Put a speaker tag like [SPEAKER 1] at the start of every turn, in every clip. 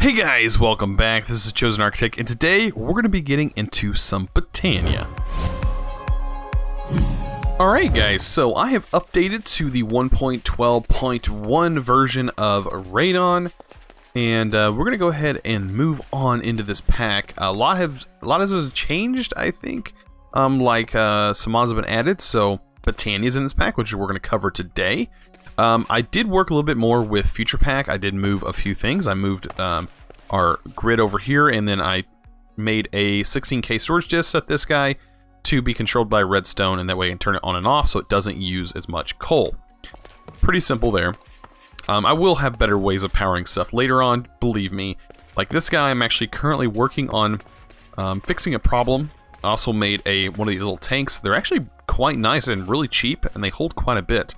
[SPEAKER 1] Hey guys, welcome back. This is ChosenArchitect, and today we're going to be getting into some Botania. Alright guys, so I have updated to the 1.12.1 version of Radon, and we're going to go ahead and move on into this pack. A lot has changed, I think. Some mods have been added, so Botania's in this pack, which we're going to cover today. I did work a little bit more with Future Pack. I did move a few things. I moved our grid over here, and then I made a 16K storage disk set this guy to be controlled by redstone, and that way I can turn it on and off so it doesn't use as much coal. Pretty simple there. I will have better ways of powering stuff later on, believe me. Like this guy, I'm actually currently working on fixing a problem. I also made one of these little tanks. They're actually quite nice and really cheap, and they hold quite a bit.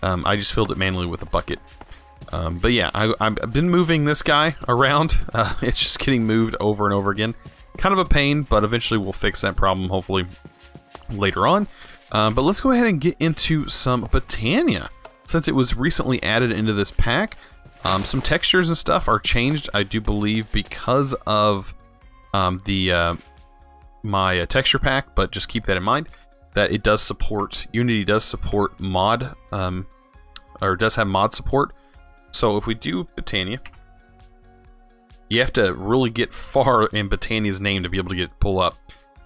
[SPEAKER 1] I just filled it manually with a bucket. But yeah, I've been moving this guy around. It's just getting moved over and over again. Kind of a pain, but eventually we'll fix that problem, hopefully, later on. But let's go ahead and get into some Botania. Since it was recently added into this pack, some textures and stuff are changed, I do believe, because of my texture pack, but just keep that in mind. That it does support, Unity does support mod, or does have mod support. So if we do Botania, you have to really get far in Botania's name to be able to pull up,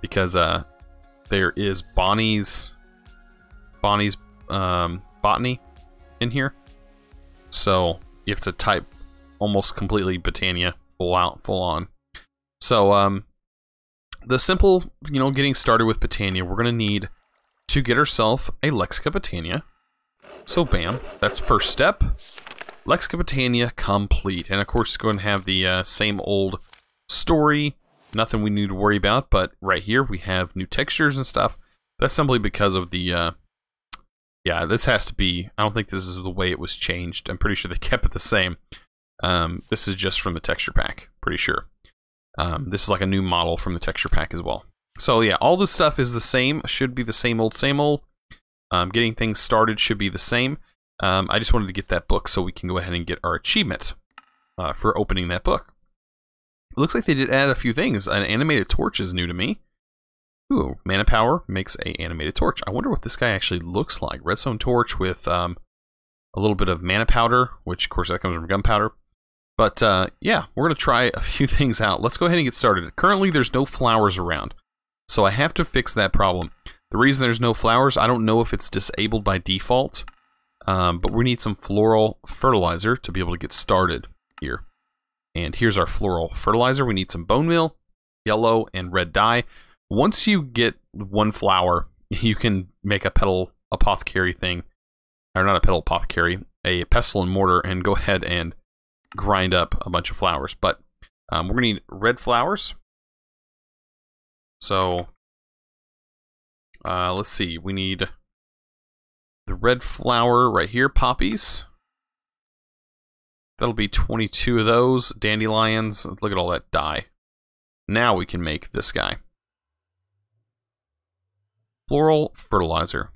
[SPEAKER 1] because there is Bonnie's Botany in here. So you have to type almost completely Botania full on. So the simple, getting started with Botania, we're going to need to get ourselves a Lexica Botania. So bam, that's first step. Lexica Botania complete. And of course, it's going to have the same old story. Nothing we need to worry about, but right here we have new textures and stuff. That's simply because of the, yeah, this has to be, I don't think this is the way it was changed. I'm pretty sure they kept it the same. This is just from the texture pack, pretty sure. This is like a new model from the texture pack as well. So yeah, all this stuff is the same, should be the same old, same old. Getting things started should be the same. I just wanted to get that book so we can go ahead and get our achievement for opening that book. It looks like they did add a few things. An animated torch is new to me. Ooh, mana power makes an animated torch. I wonder what this guy actually looks like. Redstone torch with a little bit of mana powder, which of course that comes from gunpowder. But yeah, we're going to try a few things out. Let's go ahead and get started. Currently, there's no flowers around, so I have to fix that problem. The reason there's no flowers, I don't know if it's disabled by default, but we need some Floral Fertilizer to be able to get started here. And here's our Floral Fertilizer. We need some bone meal, yellow, and red dye. Once you get one flower, you can make a Petal Apothecary thing. Or not a Petal Apothecary, a pestle and mortar, and go ahead and grind up a bunch of flowers. But we're going to need red flowers. So let's see, we need the red flower right here, poppies. That'll be 22 of those. Dandelions, look at all that dye. Now we can make this guy. Floral Fertilizer.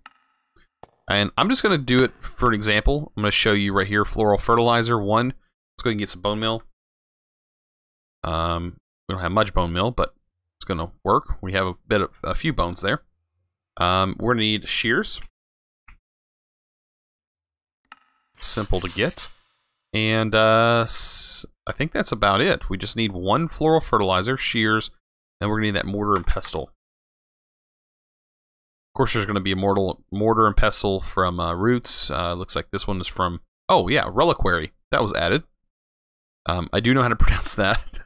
[SPEAKER 1] And I'm just going to do it for an example. I'm going to show you right here, Floral Fertilizer 1. Let's go ahead and get some bone meal. We don't have much bone meal, but it's going to work. We have a few bones there. We're going to need shears. Simple to get. And I think that's about it. We just need one Floral Fertilizer, shears, and we're going to need that mortar and pestle. Of course, there's going to be a mortar and pestle from Roots. Looks like this one is from, oh yeah, Reliquary. That was added. I do know how to pronounce that.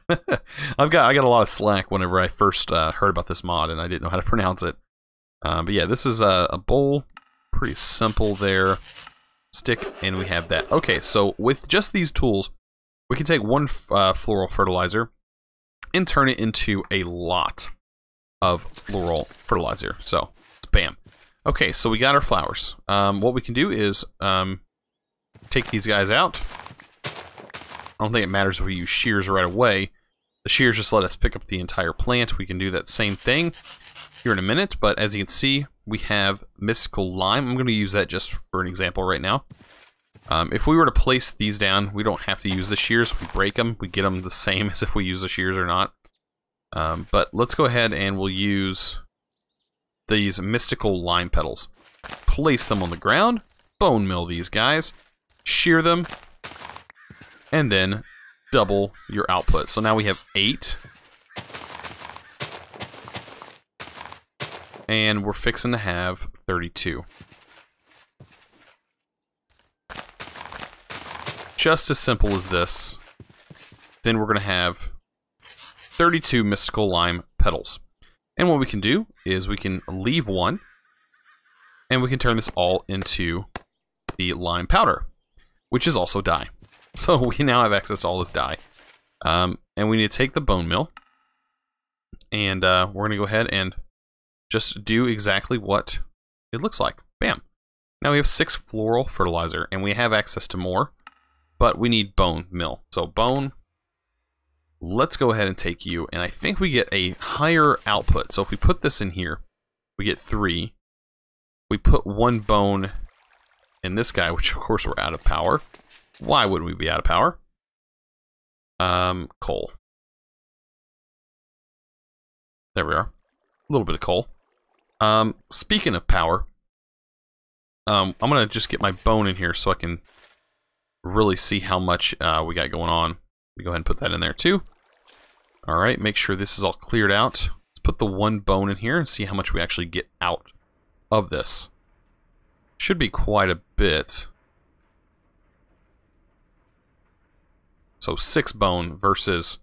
[SPEAKER 1] I got a lot of slack whenever I first heard about this mod, and I didn't know how to pronounce it. But yeah, this is a bowl. Pretty simple there. Stick, and we have that. Okay, so with just these tools, we can take one Floral Fertilizer and turn it into a lot of Floral Fertilizer. So, bam. Okay, so we got our flowers. What we can do is take these guys out. I don't think it matters if we use shears right away. The shears just let us pick up the entire plant. We can do that same thing here in a minute, but as you can see, we have Mystical Lime. I'm going to use that just for an example right now. If we were to place these down, we don't have to use the shears. We break them, we get them the same as if we use the shears or not. But let's go ahead and we'll use these mystical lime petals. Place them on the ground, bone mill these guys, shear them, and then double your output. So now we have 8. And we're fixing to have 32. Just as simple as this. Then we're going to have 32 mystical lime petals. And what we can do is we can leave one, and we can turn this all into the lime powder, which is also dye. So we now have access to all this dye. And we need to take the bone mill, and we're going to go ahead and just do exactly what it looks like. Bam. Now we have 6 floral fertilizer, and we have access to more, but we need bone mill. So bone, let's go ahead and take you, and I think we get a higher output. So if we put this in here, we get 3. We put 1 bone in this guy, which of course we're out of power. Why would we be out of power? Coal. There we are. A little bit of coal. Speaking of power, I'm gonna just get my bone in here so I can really see how much we got going on. We go ahead and put that in there too. Alright, make sure this is all cleared out. Let's put the 1 bone in here and see how much we actually get out of this. Should be quite a bit. So 6 bone versus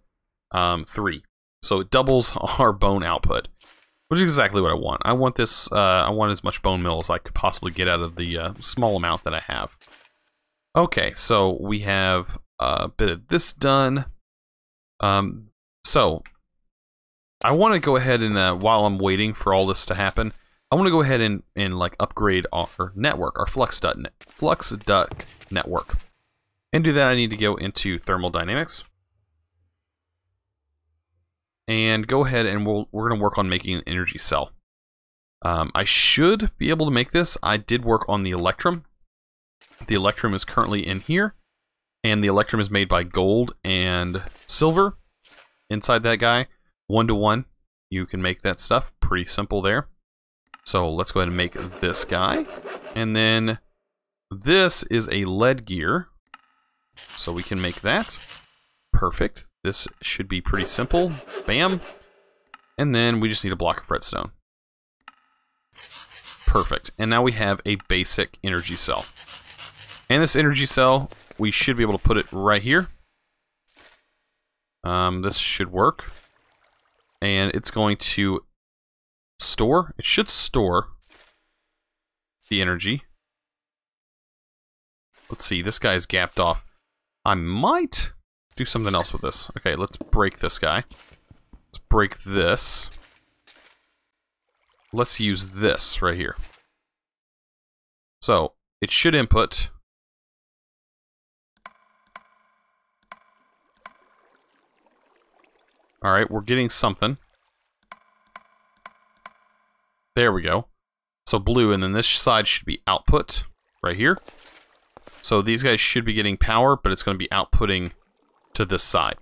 [SPEAKER 1] 3. So it doubles our bone output, which is exactly what I want. I want this. I want as much bone meal as I could possibly get out of the small amount that I have. Okay, so we have a bit of this done. So I want to go ahead and while I'm waiting for all this to happen, I want to go ahead and like upgrade our network, our flux duct network. And to do that, I need to go into thermodynamics. And go ahead and we're going to work on making an energy cell. I should be able to make this. I did work on the electrum. The electrum is currently in here. And the electrum is made by gold and silver inside that guy. 1-to-1. You can make that stuff. Pretty simple there. So let's go ahead and make this guy. And then this is a lead gear. So we can make that. Perfect. This should be pretty simple. Bam. And then we just need a block of redstone. Perfect. And now we have a basic energy cell. And this energy cell, we should be able to put it right here. This should work. And it's going to store. It should store the energy. Let's see. This guy's gapped off. I might do something else with this. Okay, let's break this guy. Let's break this. Let's use this right here. So, it should input. Alright, we're getting something. There we go. So blue, and then this side should be output right here. So these guys should be getting power, but it's going to be outputting to this side.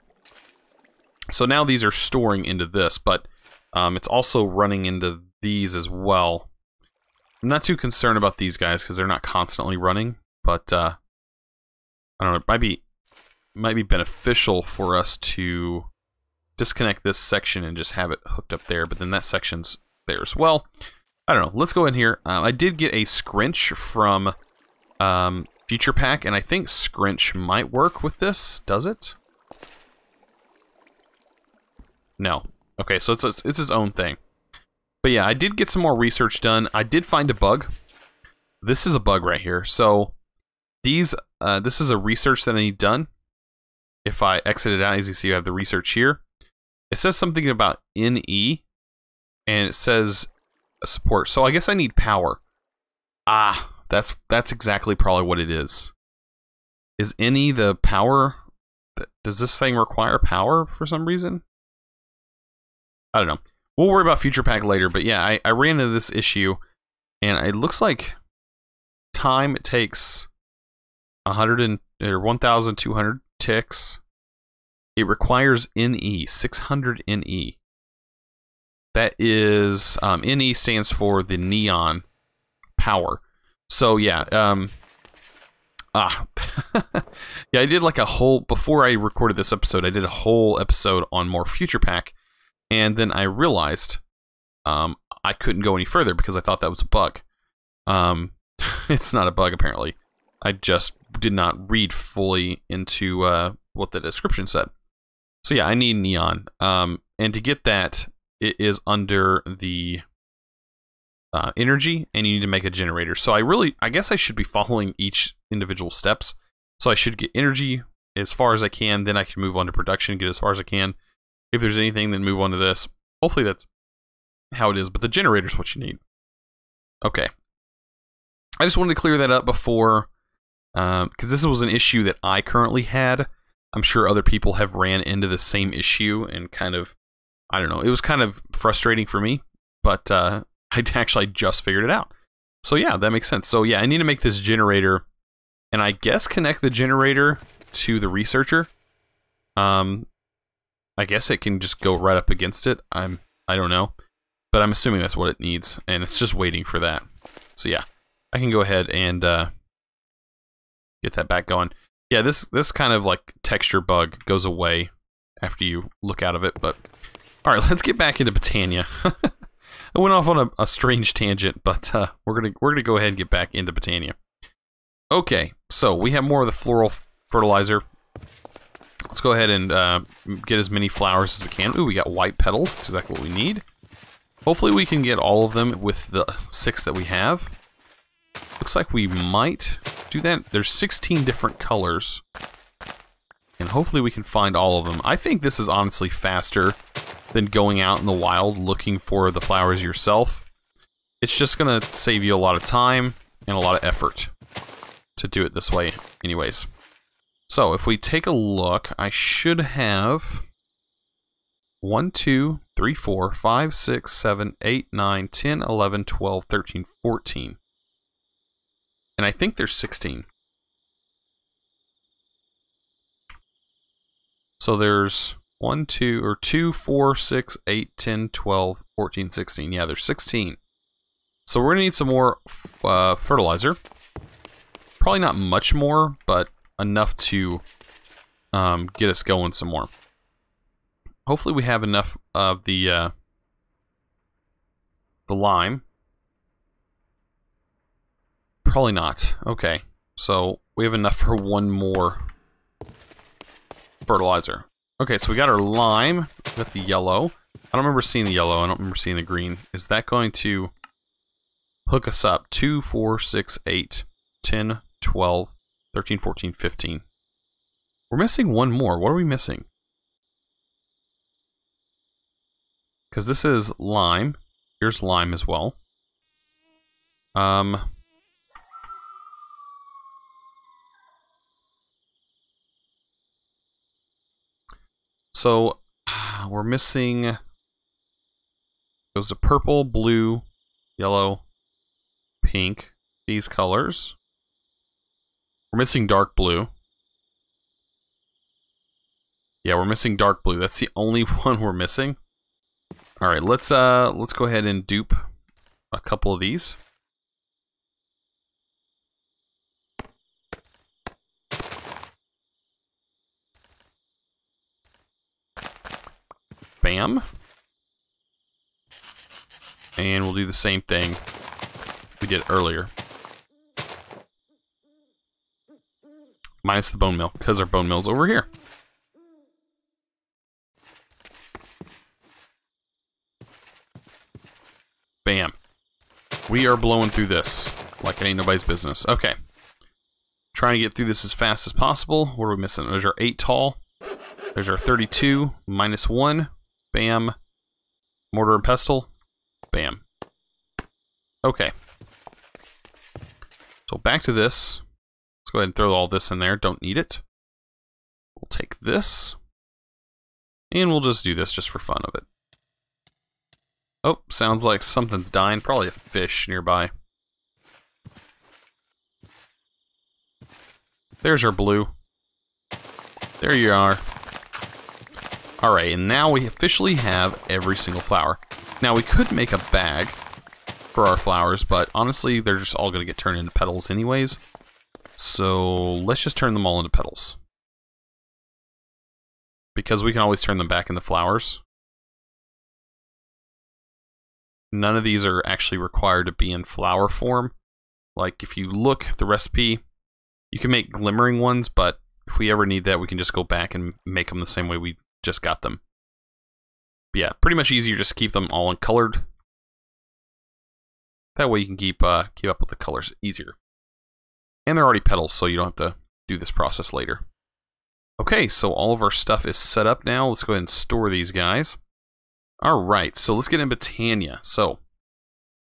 [SPEAKER 1] So now these are storing into this, but it's also running into these as well. I'm not too concerned about these guys because they're not constantly running, but I don't know, it might be beneficial for us to disconnect this section and just have it hooked up there, but then that section's there as well. I don't know. Let's go in here. I did get a scrinch from Future Pack, and I think scrinch might work with this. Does it? No. Okay, so it's its own thing. But yeah, I did get some more research done. I did find a bug. This is a bug right here. So this is a research that I need done. If I exit it out, as you see, I have the research here. It says something about NE, and it says support. So I guess I need power. Ah, that's exactly probably what it is. Is NE the power? Does this thing require power for some reason? I don't know. We'll worry about Future Pack later, but yeah, I ran into this issue, and it looks like time it takes 1,200 ticks. It requires NE, 600 NE. That is, NE stands for the neon power. So yeah, yeah, I did like a whole, before I recorded this episode, I did a whole episode on more Future Pack, and then I realized I couldn't go any further because I thought that was a bug. It's not a bug, apparently. I just did not read fully into what the description said. So yeah, I need neon. And to get that, it is under the energy, and you need to make a generator. So I guess I should be following each individual steps. So I should get energy as far as I can, then I can move on to production, get as far as I can. If there's anything, then move on to this. Hopefully that's how it is, but the generator is what you need. Okay. I just wanted to clear that up before, because this was an issue that I currently had. I'm sure other people have ran into the same issue and kind of, I don't know, it was kind of frustrating for me, but I actually just figured it out. So yeah, that makes sense. So yeah, I need to make this generator, and I guess connect the generator to the researcher. I guess it can just go right up against it. I don't know, but I'm assuming that's what it needs, and it's just waiting for that. So yeah, I can go ahead and get that back going. Yeah, this kind of like texture bug goes away after you look out of it, but all right, let's get back into Botania. I went off on a strange tangent, but we're gonna go ahead and get back into Botania. Okay, so we have more of the floral fertilizer. Let's go ahead and get as many flowers as we can. Ooh, we got white petals. That's exactly what we need. Hopefully we can get all of them with the 6 that we have. Looks like we might do that. There's 16 different colors, and hopefully we can find all of them. I think this is honestly faster than going out in the wild looking for the flowers yourself. It's just gonna save you a lot of time and a lot of effort to do it this way anyways. So if we take a look, I should have 1, 2, 3, 4, 5, 6, 7, 8, 9, 10, 11, 12, 13, 14. And I think there's 16. So there's 1, 2, 4, 6, 8, 10, 12, 14, 16. Yeah, there's 16. So we're going to need some more fertilizer. Probably not much more, but enough to get us going some more. Hopefully we have enough of the lime. Probably not. Okay, so we have enough for one more fertilizer. Okay, so we got our lime, we got the yellow. I don't remember seeing the yellow, I don't remember seeing the green. Is that going to hook us up? 2, 4, 6, 8, 10, 12, 13, 14, 15. We're missing one more. What are we missing? Because this is lime. Here's lime as well. So we're missing, goes to purple, blue, yellow, pink, these colors. We're missing dark blue. Yeah, we're missing dark blue. That's the only one we're missing. All right, let's go ahead and dupe a couple of these. Bam. And we'll do the same thing we did earlier. Minus the bone meal, because our bone meal's over here. Bam. We are blowing through this like it ain't nobody's business. Okay. Trying to get through this as fast as possible. What are we missing? There's our 8 tall. There's our 32. Minus 1. Bam. Mortar and pestle. Bam. Okay. So back to this. Let's go ahead and throw all this in there. Don't need it. We'll take this. And we'll just do this just for fun of it. Oh, sounds like something's dying. Probably a fish nearby. There's our blue. There you are. Alright, and now we officially have every single flower. Now we could make a bag for our flowers, but honestly, they're just all going to get turned into petals anyways. So let's just turn them all into petals. Because we can always turn them back into flowers. None of these are actually required to be in flower form. Like, if you look at the recipe, you can make glimmering ones, but if we ever need that, we can just go back and make them the same way we just got them. But yeah, pretty much easier just to keep them all uncolored. That way you can keep up with the colors easier. And they're already petals, so you don't have to do this process later. Okay, so all of our stuff is set up now. Let's go ahead and store these guys. Alright, so let's get in Botania. So,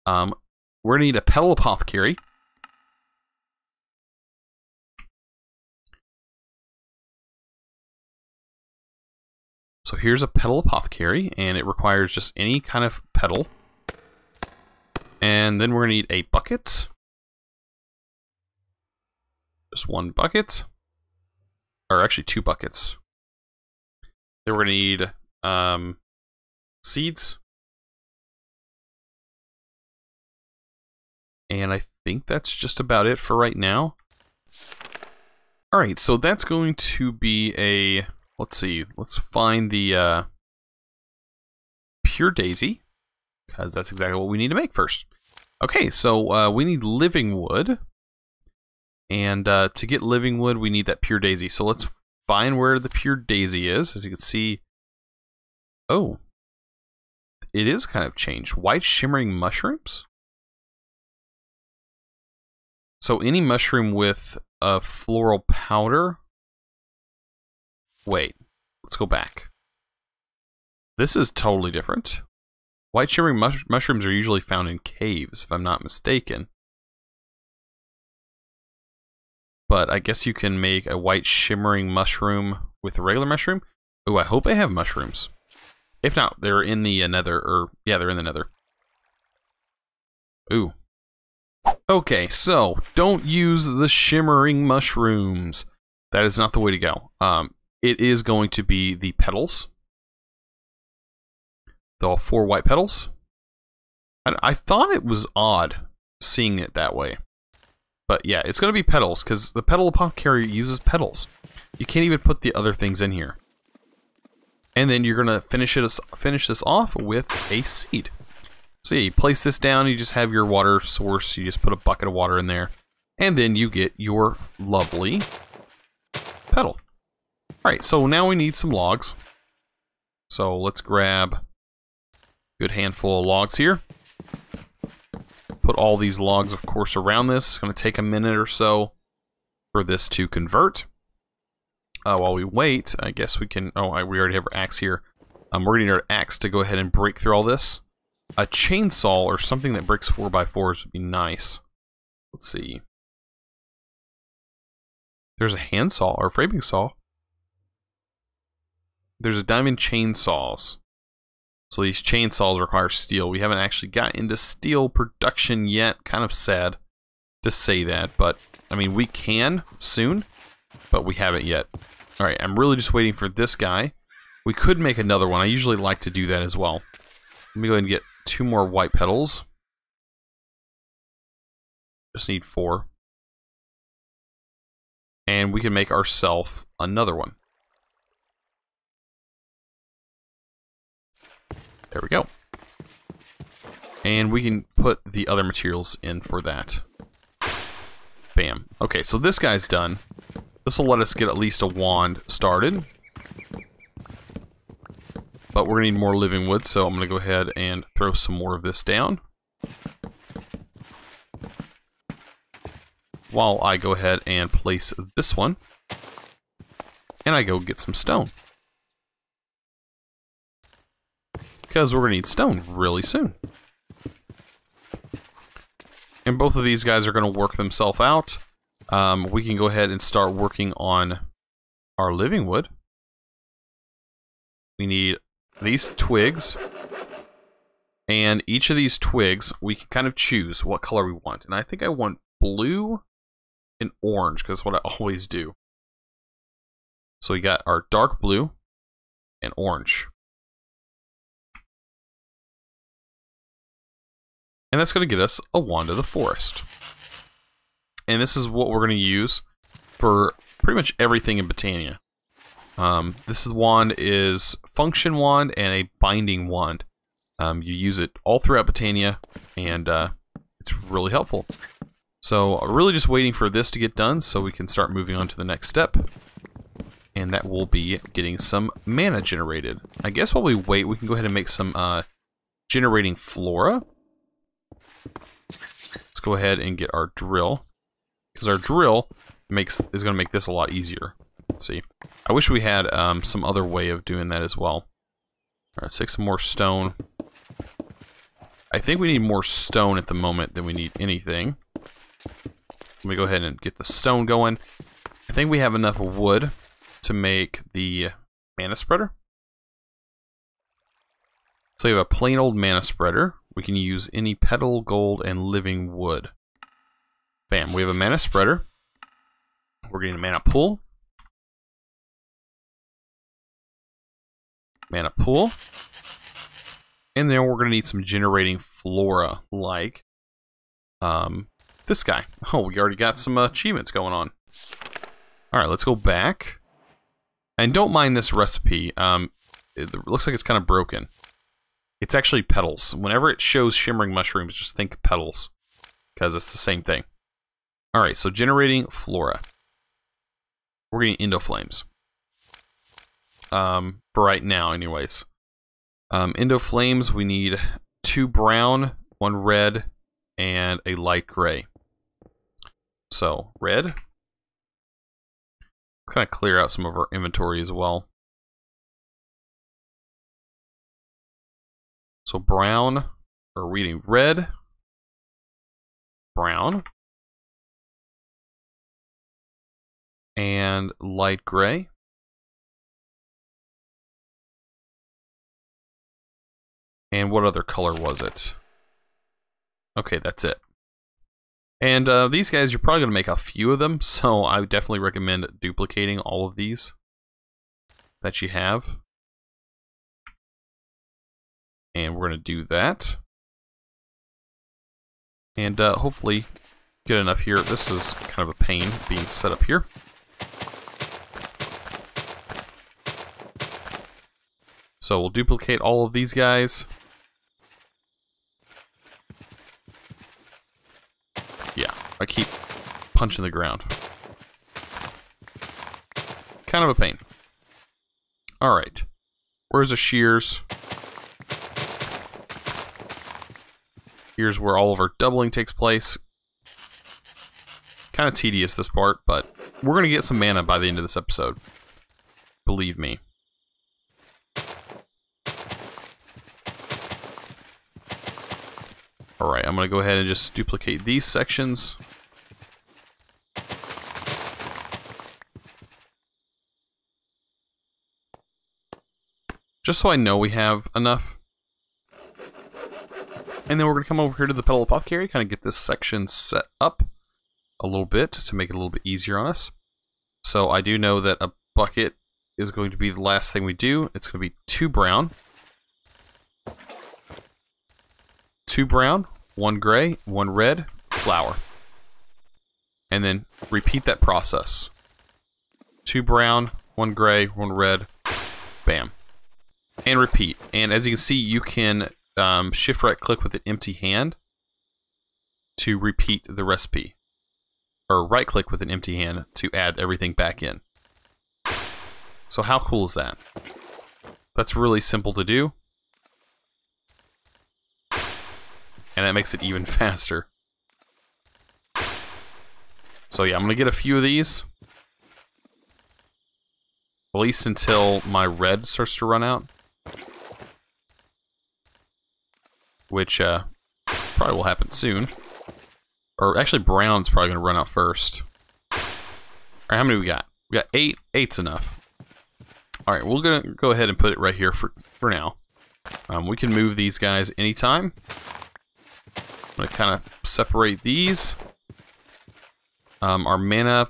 [SPEAKER 1] we're going to need a Petal Apothecary. So here's a Petal Apothecary, and it requires just any kind of petal. And then we're going to need a bucket. Just one bucket. Or actually 2 buckets. Then we're going to need seeds. And I think that's just about it for right now. Alright, so that's going to be a... Let's see, let's find the pure daisy, because that's exactly what we need to make first. Okay, so we need living wood. And to get living wood, we need that pure daisy. So let's find where the pure daisy is. As you can see, oh, it is kind of changed. White shimmering mushrooms. So any mushroom with a floral powder. Wait, let's go back. This is totally different. White shimmering mushrooms are usually found in caves, if I'm not mistaken. But I guess you can make a white shimmering mushroom with a regular mushroom. Oh, I hope they have mushrooms. If not, they're in the nether, or yeah, they're in the nether. Ooh. Okay, so don't use the shimmering mushrooms. That is not the way to go. It is going to be the petals. The 4 white petals. And I thought it was odd seeing it that way. But yeah, it's going to be petals, because the Petal Apothecary uses petals. You can't even put the other things in here. And then you're going to finish this off with a seed. So yeah, you place this down, you just have your water source, you just put a bucket of water in there, and then you get your lovely petal. Alright, so now we need some logs. So let's grab a good handful of logs here. Put all these logs, of course, around this. It's going to take a minute or so for this to convert. While we wait, I guess we can... Oh, we already have our axe here. We're going to need our axe to go ahead and break through all this. A chainsaw or something that breaks 4x4s would be nice. Let's see. There's a handsaw or a framing saw. There's a diamond chainsaws. So these chainsaws require steel. We haven't actually got into steel production yet. Kind of sad to say that, but I mean, we can soon, but we haven't yet. Alright, I'm really just waiting for this guy. We could make another one. I usually like to do that as well. Let me go ahead and get 2 more white petals. Just need 4. And we can make ourselves another one. There we go. And we can put the other materials in for that. Bam. Okay, so this guy's done. This will let us get at least a wand started. But we're going to need more living wood, so I'm going to go ahead and throw some more of this down. While I go ahead and place this one. And I go get some stone. Because we're going to need stone really soon. And both of these guys are going to work themselves out. We can go ahead and start working on our living wood. We need these twigs. And each of these twigs, we can kind of choose what color we want. And I think I want blue and orange, because that's what I always do. So we got our dark blue and orange. And that's going to get us a Wand of the Forest. And this is what we're going to use for pretty much everything in Botania. This wand is function wand and a binding wand. You use it all throughout Botania, and it's really helpful. So really just waiting for this to get done so we can start moving on to the next step. And that will be getting some mana generated. I guess while we wait, we can go ahead and make some generating flora. Let's go ahead and get our drill, because our drill is going to make this a lot easier. Let's see. I wish we had some other way of doing that as well. All right, let's take some more stone. I think we need more stone at the moment than we need anything. Let me go ahead and get the stone going. I think we have enough wood to make the mana spreader. So we have a plain old mana spreader. We can use any petal, gold, and living wood. Bam, we have a mana spreader. We're getting a mana pool. Mana pool. And then we're going to need some generating flora, like this guy. Oh, we already got some achievements going on. Alright, let's go back. And don't mind this recipe. It looks like it's kind of broken. It's actually petals. Whenever it shows shimmering mushrooms, just think petals, because it's the same thing. Alright, so generating flora. We're getting Endo Flames. For right now, anyways. Endo Flames, we need 2 brown, 1 red, and a light gray. So, red. Kind of clear out some of our inventory as well. So brown, or reading red, brown, and light gray. And what other color was it? Okay, that's it. And these guys, you're probably going to make a few of them, so I would definitely recommend duplicating all of these that you have. And we're going to do that. And hopefully get enough here. This is kind of a pain being set up here. So we'll duplicate all of these guys. Yeah, I keep punching the ground. Kind of a pain. Alright. Where's the shears? Here's where all of our doubling takes place. Kind of tedious, this part, but we're going to get some mana by the end of this episode. Believe me. Alright, I'm going to go ahead and just duplicate these sections. Just so I know we have enough. And then we're going to come over here to the Petal Apothecary, kind of get this section set up a little bit to make it a little bit easier on us. So I do know that a bucket is going to be the last thing we do. It's going to be 2 brown. 2 brown, 1 gray, 1 red, flour. And then repeat that process. 2 brown, 1 gray, 1 red, bam. And repeat. And as you can see, you can shift right click with an empty hand to repeat the recipe. Or right click with an empty hand to add everything back in. So how cool is that? That's really simple to do. And that makes it even faster. So yeah, I'm going to get a few of these. At least until my red starts to run out. Which probably will happen soon. Or actually brown's probably going to run out first. Alright, how many we got? We got 8. 8's enough. Alright, we're going to go ahead and put it right here for now. We can move these guys anytime. I'm going to kind of separate these. Our mana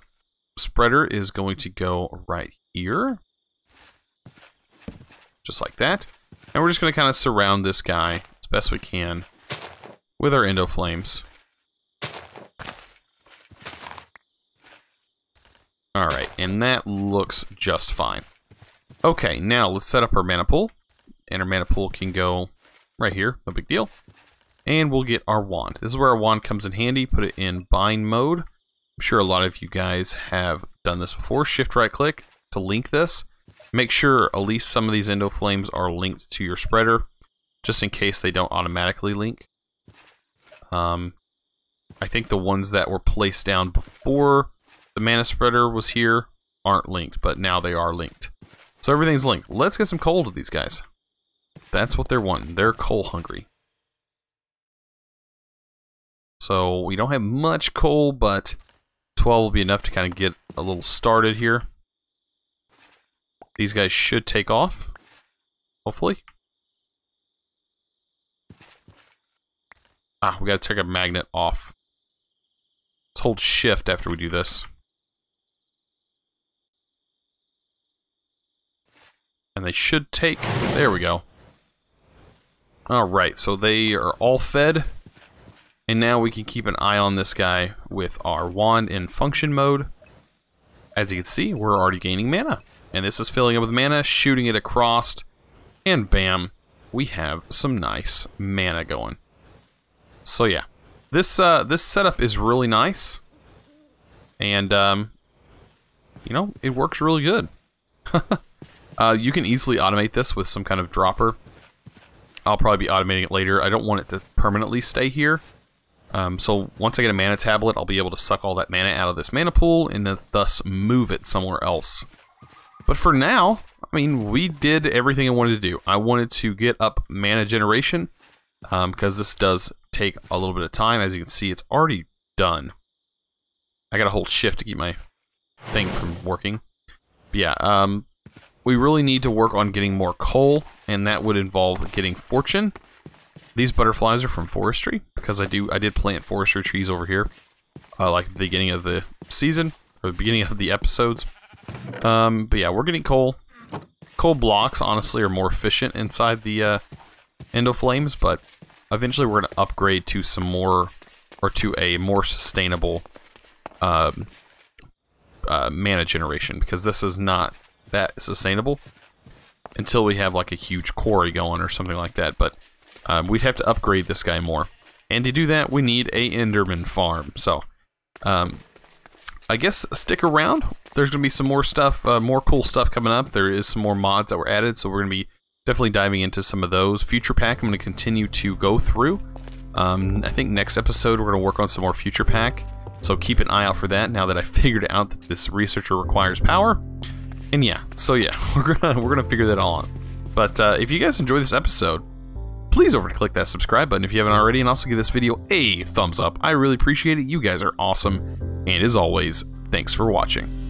[SPEAKER 1] spreader is going to go right here. Just like that. And we're just going to kind of surround this guy as best we can with our Endo Flames. Alright, and that looks just fine. Okay, now let's set up our mana pool. And our mana pool can go right here, no big deal. And we'll get our wand. This is where our wand comes in handy. Put it in bind mode. I'm sure a lot of you guys have done this before. Shift right click to link this. Make sure at least some of these Endo Flames are linked to your spreader, just in case they don't automatically link. I think the ones that were placed down before the mana spreader was here aren't linked, but now they are linked. So everything's linked. Let's get some coal to these guys. That's what they're wanting. They're coal hungry. So we don't have much coal, but 12 will be enough to kind of get a little started here. These guys should take off, hopefully. Ah, we gotta take our magnet off. Let's hold shift after we do this. And they should take, there we go. Alright, so they are all fed. And now we can keep an eye on this guy with our wand in function mode. As you can see, we're already gaining mana. And this is filling up with mana, shooting it across, and bam, we have some nice mana going. So yeah, this setup is really nice, and you know, it works really good. You can easily automate this with some kind of dropper. I'll probably be automating it later. I don't want it to permanently stay here. So once I get a mana tablet, I'll be able to suck all that mana out of this mana pool and then thus move it somewhere else. But for now, I mean, we did everything I wanted to do. I wanted to get up mana generation, because this does take a little bit of time. As you can see, it's already done. I gotta hold shift to keep my thing from working. But yeah, we really need to work on getting more coal, and that would involve getting fortune. These butterflies are from forestry, because I did plant forestry trees over here, like at the beginning of the season, or the beginning of the episodes. But yeah, we're getting coal. Coal blocks, honestly, are more efficient inside the Endo Flames, but eventually we're going to upgrade to some more, or to a more sustainable mana generation, because this is not that sustainable until we have like a huge quarry going or something like that. But we'd have to upgrade this guy more, and to do that we need a Enderman farm. So I guess stick around. There's going to be some more stuff, more cool stuff coming up. There is some more mods that were added, so we're going to be definitely diving into some of those. Future Pack I'm going to continue to go through. I think next episode we're going to work on some more Future Pack, so keep an eye out for that now that I figured out that this researcher requires power. And yeah, so yeah, we're gonna figure that all out. But if you guys enjoyed this episode, please over to click that subscribe button if you haven't already, and also give this video a thumbs up. I really appreciate it. You guys are awesome. And as always, thanks for watching.